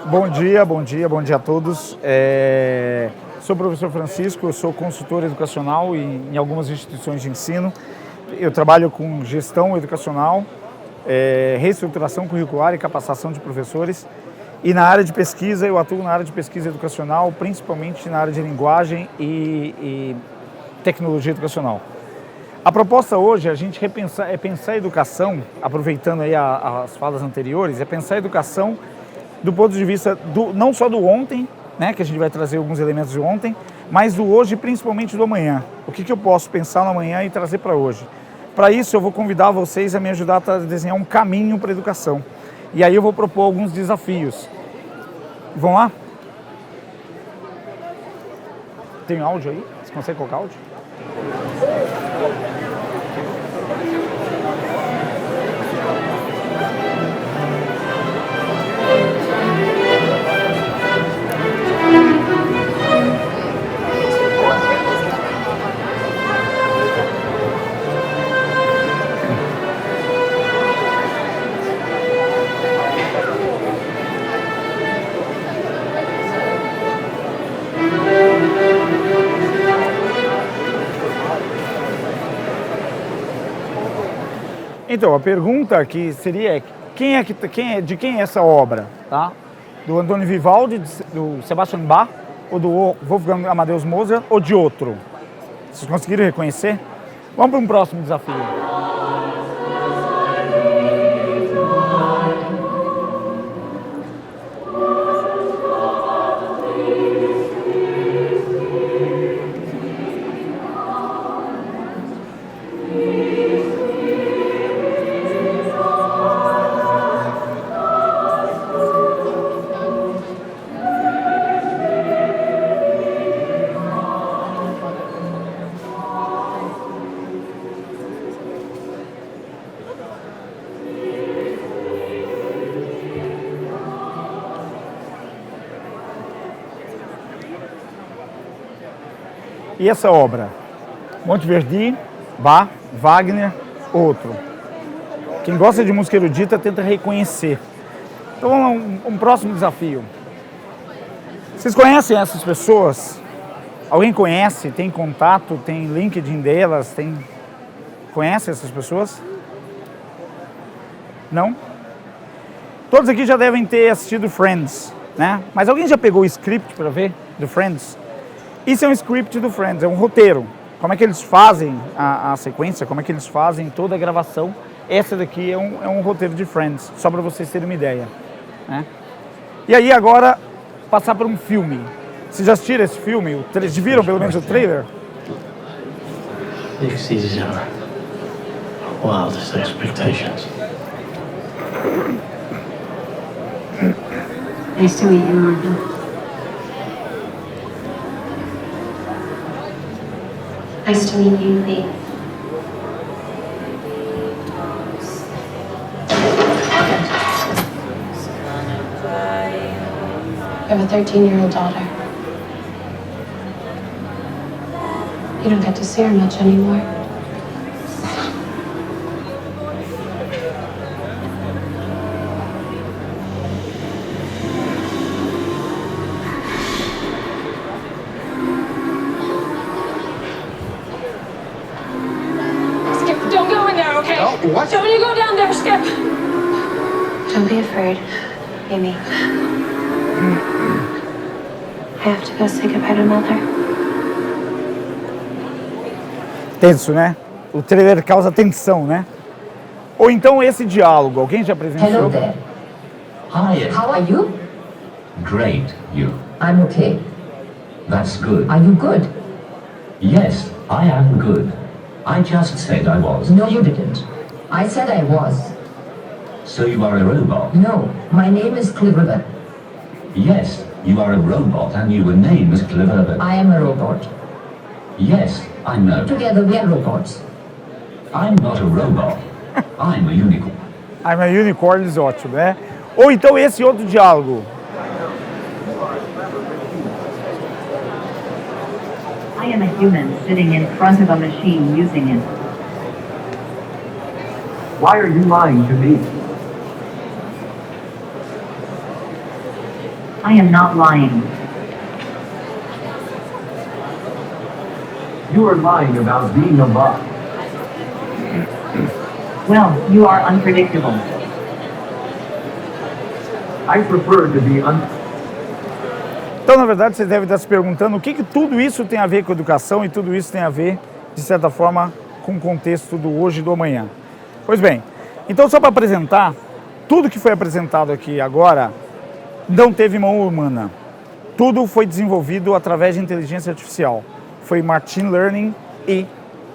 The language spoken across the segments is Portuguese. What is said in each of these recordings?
Bom dia a todos. Sou o professor Francisco, eu sou consultor educacional em algumas instituições de ensino. Eu trabalho com gestão educacional, reestruturação curricular e capacitação de professores. E na área de pesquisa, eu atuo na área de pesquisa educacional, principalmente na área de linguagem e tecnologia educacional. A proposta hoje é a gente pensar a educação, aproveitando aí as falas anteriores, é pensar a educação do ponto de vista não só do ontem, né, que a gente vai trazer alguns elementos de ontem, mas do hoje e principalmente do amanhã. O que eu posso pensar no amanhã e trazer para hoje? Para isso eu vou convidar vocês a me ajudar a desenhar um caminho para a educação. E aí eu vou propor alguns desafios. Vamos lá? Tem áudio aí? Você consegue colocar áudio? Então, a pergunta aqui seria de quem é essa obra? Tá? Do Antônio Vivaldi, do Sebastian Bach, ou do Wolfgang Amadeus Mozart, ou de outro? Vocês conseguiram reconhecer? Vamos para um próximo desafio. E essa obra? Monteverdi, Bach, Wagner, outro. Quem gosta de música erudita tenta reconhecer. Então vamos lá, um próximo desafio. Vocês conhecem essas pessoas? Alguém conhece? Tem contato? Tem LinkedIn delas? Conhece essas pessoas? Não? Todos aqui já devem ter assistido Friends, né? Mas alguém já pegou o script para ver do Friends? Isso é um script do Friends, é um roteiro. Como é que eles fazem a sequência, como é que eles fazem toda a gravação. Essa daqui é um roteiro de Friends, só para vocês terem uma ideia. Né? E aí agora, passar para um filme. Vocês já assistiram esse filme? Vocês viram pelo menos o trailer? Exceeds our wildest expectations. Nice to meet you, Martha. Nice to meet you, Lee. I have a 13-year-old daughter. You don't get to see her much anymore. What? Don't you go down there, Skip! Don't be afraid, Amy. I have to go say goodbye to Mother. Tenso, né? O trailer causa tensão, né? Ou então esse diálogo. Alguém já apresentou? Hello there. Hi. How are you? Great, you. I'm okay. That's good. Are you good? Yes, I am good. I just said I was. No, you didn't. I said I was. So you are a robot? No, my name is Cliverber. Yes, you are a robot and your name is Clever. I am a robot. Yes, I know. Together we are robots. I'm not a robot. I'm a unicorn. I'm a unicorn, ótimo, né? Ou então esse outro diálogo. I am a human sitting in front of a machine using it. Why are you lying to me? I am not lying. You are lying about being a bot. Well, you are unpredictable. I prefer to be Então, na verdade, você deve estar se perguntando o que tudo isso tem a ver com educação e tudo isso tem a ver, de certa forma, com o contexto do hoje e do amanhã. Pois bem, então só para apresentar, tudo que foi apresentado aqui agora não teve mão humana. Tudo foi desenvolvido através de inteligência artificial. Foi machine learning e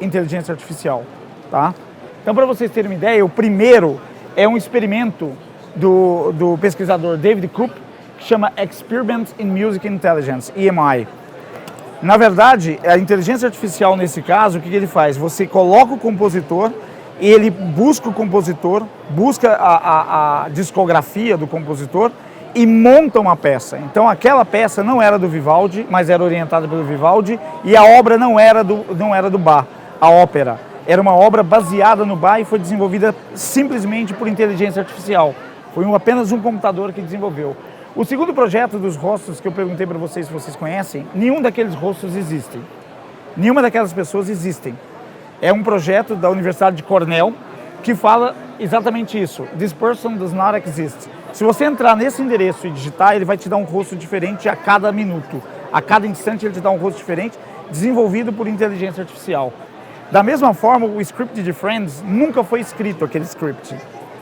inteligência artificial, tá? Então, para vocês terem uma ideia, o primeiro é um experimento do pesquisador David Koop, que chama Experiment in Music Intelligence, EMI. Na verdade, a inteligência artificial, nesse caso, o que ele faz? Você coloca o compositor, ele busca o compositor, busca a discografia do compositor e monta uma peça. Então, aquela peça não era do Vivaldi, mas era orientada pelo Vivaldi, e a obra não era do Bach, a ópera. Era uma obra baseada no Bach e foi desenvolvida simplesmente por inteligência artificial. Foi apenas um computador que desenvolveu. O segundo projeto dos rostos que eu perguntei para vocês se vocês conhecem, nenhum daqueles rostos existem. Nenhuma daquelas pessoas existem. É um projeto da Universidade de Cornell que fala exatamente isso. This person does not exist. Se você entrar nesse endereço e digitar, ele vai te dar um rosto diferente a cada minuto. A cada instante ele te dá um rosto diferente, desenvolvido por inteligência artificial. Da mesma forma, o script de Friends nunca foi escrito, aquele script.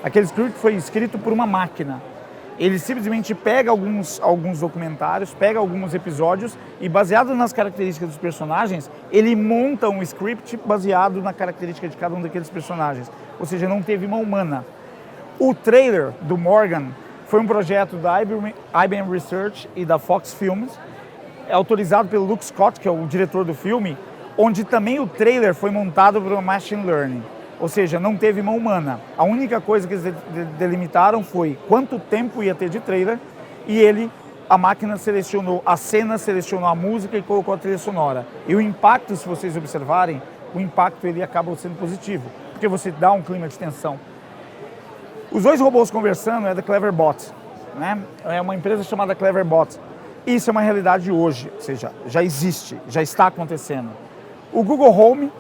Aquele script foi escrito por uma máquina. Ele simplesmente pega alguns documentários, pega alguns episódios e, baseado nas características dos personagens, ele monta um script baseado na característica de cada um daqueles personagens. Ou seja, não teve mão humana. O trailer do Morgan foi um projeto da IBM Research e da Fox Films, autorizado pelo Luke Scott, que é o diretor do filme, onde também o trailer foi montado por uma machine learning. Ou seja, não teve mão humana. A única coisa que eles delimitaram foi quanto tempo ia ter de trailer e a máquina selecionou a cena, selecionou a música e colocou a trilha sonora. E o impacto, se vocês observarem, o impacto ele acaba sendo positivo, porque você dá um clima de tensão. Os dois robôs conversando é da Cleverbot, né? É uma empresa chamada Cleverbot. Isso é uma realidade hoje, ou seja, já existe, já está acontecendo. O Google Home,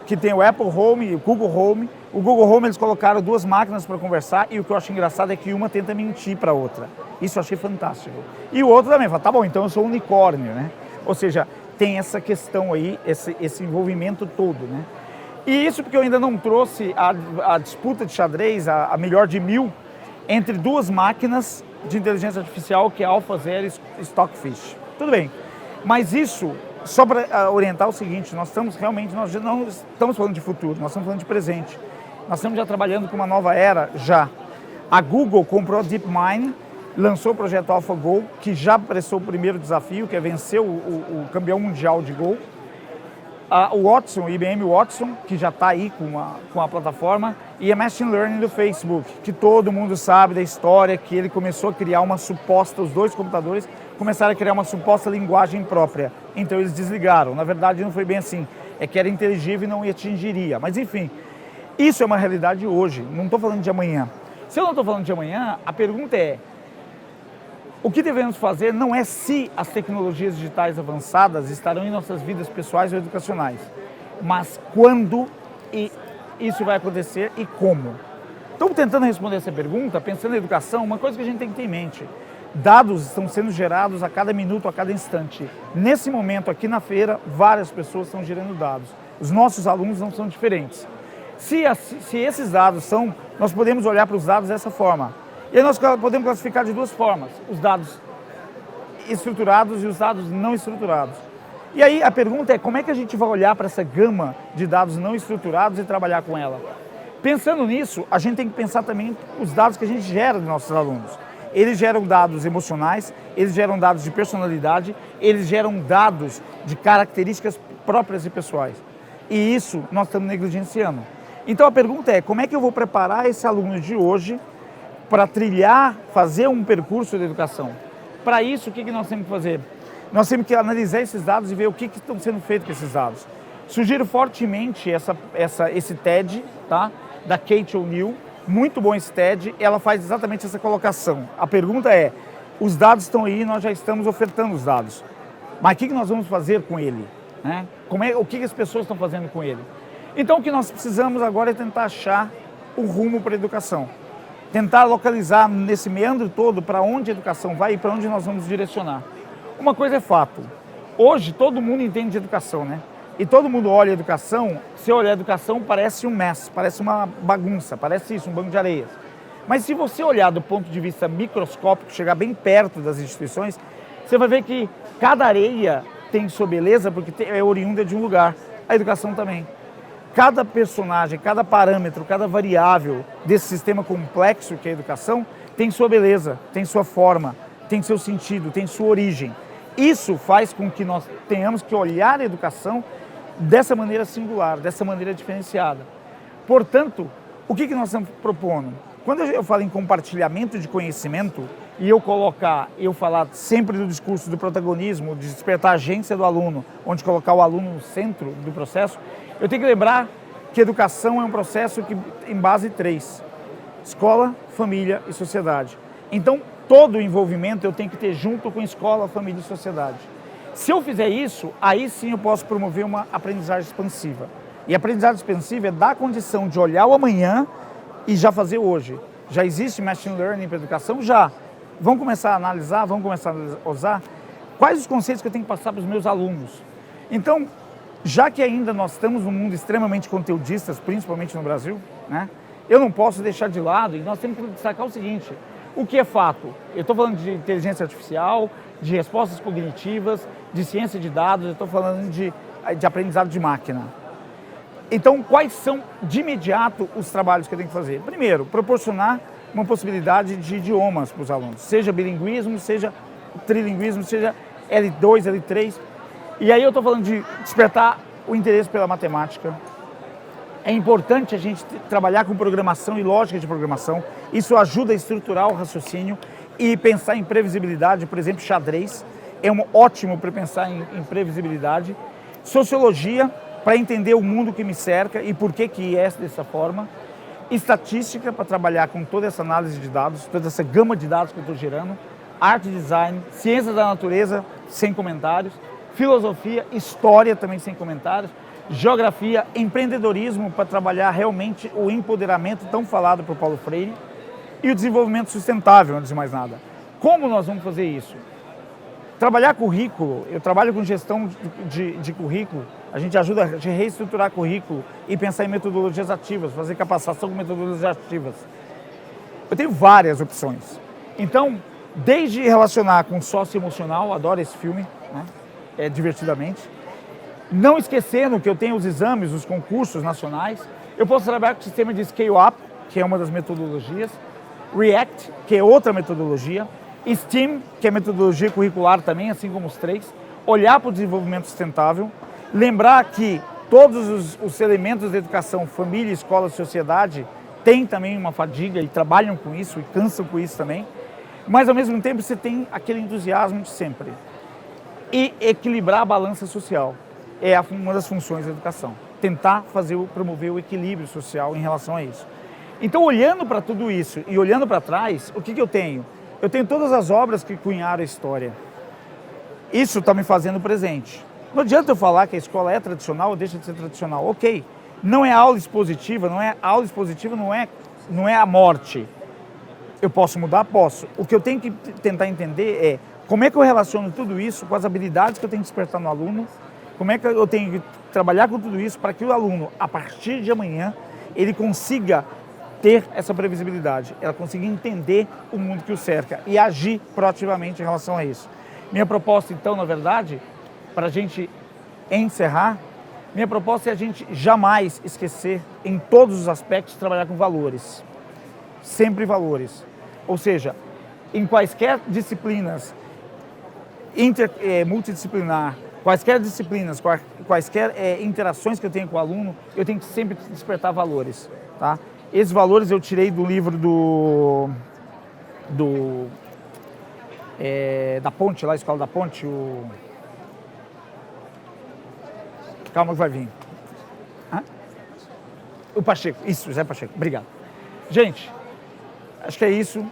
que tem o Apple Home e o Google Home. O Google Home eles colocaram duas máquinas para conversar e o que eu acho engraçado é que uma tenta mentir para a outra. Isso eu achei fantástico. E o outro também fala, tá bom, então eu sou um unicórnio, né? Ou seja, tem essa questão aí, esse envolvimento todo, né? E isso porque eu ainda não trouxe a disputa de xadrez, a melhor de 1000, entre duas máquinas de inteligência artificial, que é AlphaZero e Stockfish. Tudo bem, mas isso... Só para orientar o seguinte, nós não estamos falando de futuro, nós estamos falando de presente. Nós estamos já trabalhando com uma nova era, já. A Google comprou a DeepMind, lançou o projeto AlphaGo, que já prestou o primeiro desafio, que é vencer o campeão mundial de Go. O Watson, o IBM Watson, que já está aí com a plataforma, e a Machine Learning do Facebook, que todo mundo sabe da história, que ele começou a criar os dois computadores começaram a criar uma suposta linguagem própria. Então eles desligaram. Na verdade não foi bem assim. É que era inteligível e não atingiria. Mas enfim, isso é uma realidade hoje. Não estou falando de amanhã. Se eu não estou falando de amanhã, a pergunta é: o que devemos fazer não é se as tecnologias digitais avançadas estarão em nossas vidas pessoais ou educacionais, mas quando isso vai acontecer e como. Então, tentando responder essa pergunta, pensando em educação, uma coisa que a gente tem que ter em mente: dados estão sendo gerados a cada minuto, a cada instante. Nesse momento, aqui na feira, várias pessoas estão gerando dados. Os nossos alunos não são diferentes. Se esses dados são, nós podemos olhar para os dados dessa forma. E aí nós podemos classificar de duas formas: os dados estruturados e os dados não estruturados. E aí a pergunta é: como é que a gente vai olhar para essa gama de dados não estruturados e trabalhar com ela? Pensando nisso, a gente tem que pensar também os dados que a gente gera dos nossos alunos. Eles geram dados emocionais, eles geram dados de personalidade, eles geram dados de características próprias e pessoais. E isso nós estamos negligenciando. Então a pergunta é: como é que eu vou preparar esse aluno de hoje para trilhar, fazer um percurso de educação? Para isso, o que nós temos que fazer? Nós temos que analisar esses dados e ver o que estão sendo feito com esses dados. Sugiro fortemente esse TED, tá? Da Kate O'Neill. Muito bom esse TED, ela faz exatamente essa colocação. A pergunta é: Os dados estão aí, nós já estamos ofertando os dados. Mas o que nós vamos fazer com ele? Né? O que as pessoas estão fazendo com ele? Então, o que nós precisamos agora é tentar achar o rumo para a educação. Tentar localizar nesse meandro todo para onde a educação vai e para onde nós vamos direcionar. Uma coisa é fato. Hoje, todo mundo entende de educação, né? E todo mundo olha a educação, se olhar a educação, parece um mess, parece uma bagunça, parece isso, um banco de areias. Mas se você olhar do ponto de vista microscópico, chegar bem perto das instituições, você vai ver que cada areia tem sua beleza porque é oriunda de um lugar. A educação também. Cada personagem, cada parâmetro, cada variável desse sistema complexo que é a educação tem sua beleza, tem sua forma, tem seu sentido, tem sua origem. Isso faz com que nós tenhamos que olhar a educação dessa maneira singular, dessa maneira diferenciada. Portanto, o que nós estamos propondo? Quando eu falo em compartilhamento de conhecimento e eu falar sempre do discurso do protagonismo, de despertar a agência do aluno, onde colocar o aluno no centro do processo, eu tenho que lembrar que educação é um processo que em base 3, escola, família e sociedade. Então, todo o envolvimento eu tenho que ter junto com escola, família e sociedade. Se eu fizer isso, aí sim eu posso promover uma aprendizagem expansiva. E a aprendizagem expansiva é dar a condição de olhar o amanhã e já fazer hoje. Já existe machine learning para a educação? Já. Vamos começar a analisar, vamos começar a usar quais os conceitos que eu tenho que passar para os meus alunos. Então, já que ainda nós estamos num mundo extremamente conteudistas, principalmente no Brasil, né, eu não posso deixar de lado e nós temos que destacar o seguinte: o que é fato? Eu estou falando de inteligência artificial, de respostas cognitivas, de ciência de dados, eu estou falando de aprendizado de máquina. Então, quais são, de imediato, os trabalhos que eu tenho que fazer? Primeiro, proporcionar uma possibilidade de idiomas para os alunos, seja bilinguismo, seja trilinguismo, seja L2, L3. E aí eu estou falando de despertar o interesse pela matemática. É importante a gente trabalhar com programação e lógica de programação. Isso ajuda a estruturar o raciocínio e pensar em previsibilidade. Por exemplo, xadrez é ótimo para pensar em previsibilidade. Sociologia, para entender o mundo que me cerca e por que é dessa forma. Estatística, para trabalhar com toda essa análise de dados, toda essa gama de dados que eu estou gerando. Arte e design, ciências da natureza, sem comentários. Filosofia, história também sem comentários. Geografia, empreendedorismo, para trabalhar realmente o empoderamento tão falado por Paulo Freire. E o desenvolvimento sustentável, antes de mais nada. Como nós vamos fazer isso? Trabalhar currículo, eu trabalho com gestão de currículo, a gente ajuda a reestruturar currículo e pensar em metodologias ativas, fazer capacitação com metodologias ativas. Eu tenho várias opções. Então, desde relacionar com socioemocional, adoro esse filme, né? Divertidamente. Não esquecendo que eu tenho os exames, os concursos nacionais. Eu posso trabalhar com o sistema de Scale-Up, que é uma das metodologias. React, que é outra metodologia. STEAM, que é metodologia curricular também, assim como os 3. Olhar para o desenvolvimento sustentável. Lembrar que todos os elementos da educação, família, escola, sociedade, têm também uma fadiga e trabalham com isso e cansam com isso também. Mas, ao mesmo tempo, você tem aquele entusiasmo de sempre. E equilibrar a balança social é uma das funções da educação. Tentar promover o equilíbrio social em relação a isso. Então, olhando para tudo isso e olhando para trás, o que eu tenho? Eu tenho todas as obras que cunharam a história. Isso está me fazendo presente. Não adianta eu falar que a escola é tradicional ou deixa de ser tradicional. Ok, não é aula expositiva, não é a morte. Eu posso mudar? Posso. O que eu tenho que tentar entender é como é que eu relaciono tudo isso com as habilidades que eu tenho que despertar no aluno, como é que eu tenho que trabalhar com tudo isso para que o aluno, a partir de amanhã, ele consiga ter essa previsibilidade, ela consiga entender o mundo que o cerca e agir proativamente em relação a isso. Minha proposta, então, na verdade, para a gente encerrar, minha proposta é a gente jamais esquecer, em todos os aspectos, trabalhar com valores. Sempre valores. Ou seja, em quaisquer disciplinas multidisciplinar, quaisquer disciplinas, quaisquer interações que eu tenho com o aluno, eu tenho que sempre despertar valores, tá? Esses valores eu tirei do livro da Ponte, lá, Escola da Ponte, Calma que vai vir. O Pacheco, isso, José Pacheco, obrigado. Gente, acho que é isso.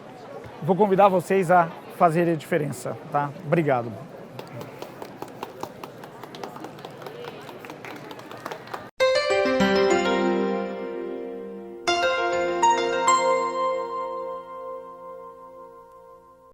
Vou convidar vocês a fazer a diferença, tá? Obrigado.